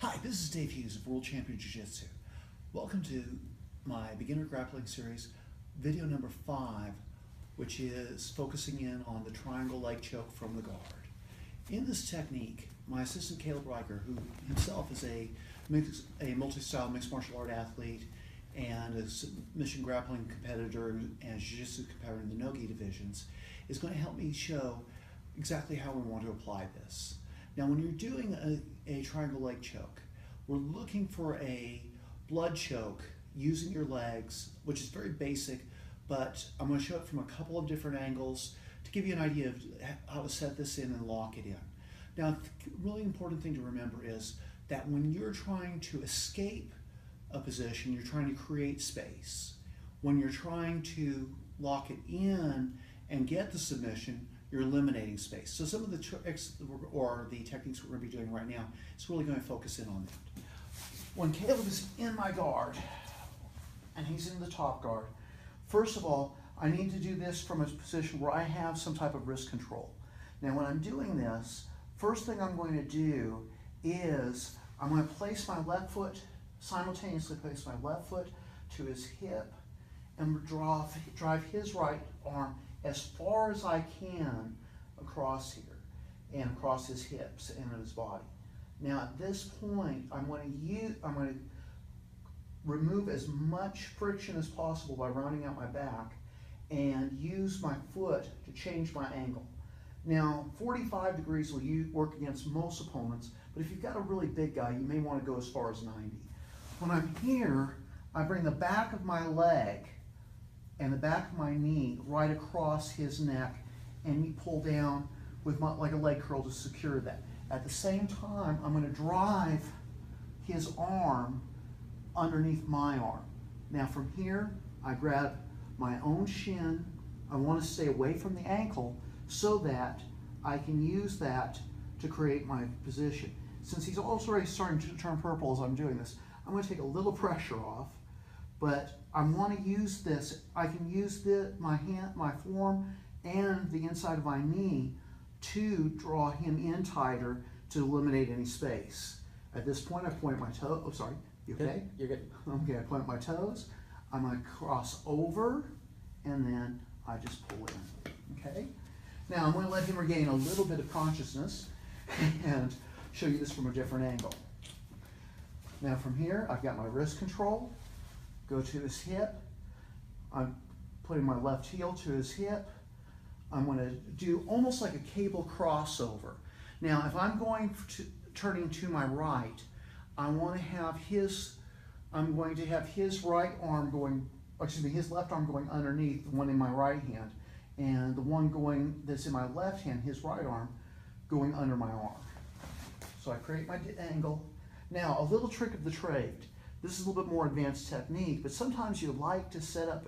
Hi, this is Dave Hughes of World Champion Jiu-Jitsu. Welcome to my Beginner Grappling Series, video number 5, which is focusing in on the triangle leg choke from the guard. In this technique, my assistant Caleb Riker, who himself is a multi-style mixed martial art athlete and a submission grappling competitor and Jiu-Jitsu competitor in the no-gi divisions, is going to help me show exactly how we want to apply this. Now, when you're doing a triangle leg choke, we're looking for a blood choke using your legs, which is very basic, but I'm going to show it from a couple of different angles to give you an idea of how to set this in and lock it in. Now, the really important thing to remember is that when you're trying to escape a position, you're trying to create space. When you're trying to lock it in and get the submission, you're eliminating space. So some of the tricks or the techniques we're going to be doing right now is really going to focus in on that. When Caleb is in my guard and he's in the top guard, first of all, I need to do this from a position where I have some type of wrist control. Now when I'm doing this, first thing I'm going to do is I'm going to place my left foot, simultaneously place my left foot to his hip and drive his right arm as far as I can across here and across his hips and his body. Now at this point, I'm going to remove as much friction as possible by rounding out my back and use my foot to change my angle. Now 45 degrees will work against most opponents, but if you've got a really big guy, you may want to go as far as 90. When I'm here, I bring the back of my leg and the back of my knee right across his neck, and you pull down with like a leg curl to secure that. At the same time, I'm going to drive his arm underneath my arm. Now from here, I grab my own shin. I want to stay away from the ankle so that I can use that to create my position. Since he's already starting to turn purple as I'm doing this, I'm going to take a little pressure off. But I want to use this. I can use my hand, my forearm, and the inside of my knee to draw him in tighter to eliminate any space. At this point, I point my toe. Oh, sorry. You okay? You're good. Okay, I point my toes. I'm going to cross over, and then I just pull in. Okay? Now, I'm going to let him regain a little bit of consciousness and show you this from a different angle. Now, from here, I've got my wrist control. Go to his hip. I'm putting my left heel to his hip. I'm going to do almost like a cable crossover. Now, if I'm turning to my right, I'm going to have his right arm going, excuse me, his left arm going underneath the one in my right hand, and the one that's in my left hand, his right arm, going under my arm. So I create my angle. Now, a little trick of the trade. This is a little bit more advanced technique, but sometimes you like to set up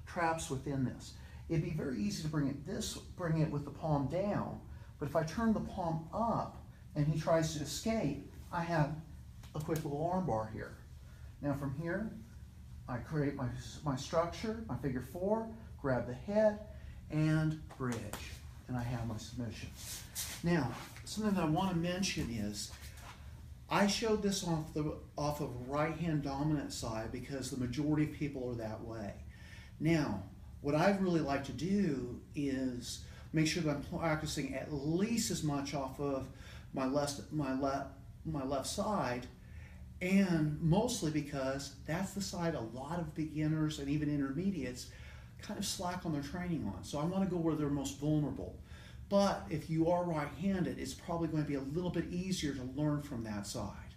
traps within this. It'd be very easy to bring it with the palm down, but if I turn the palm up and he tries to escape, I have a quick little arm bar here. Now from here, I create my structure, my figure 4, grab the head, and bridge, and I have my submission. Now, something that I want to mention is, I showed this off of right-hand dominant side because the majority of people are that way. Now, what I'd really like to do is make sure that I'm practicing at least as much off of my left side, and mostly because that's the side a lot of beginners and even intermediates kind of slack on their training on. So I want to go where they're most vulnerable. But if you are right-handed, it's probably going to be a little bit easier to learn from that side.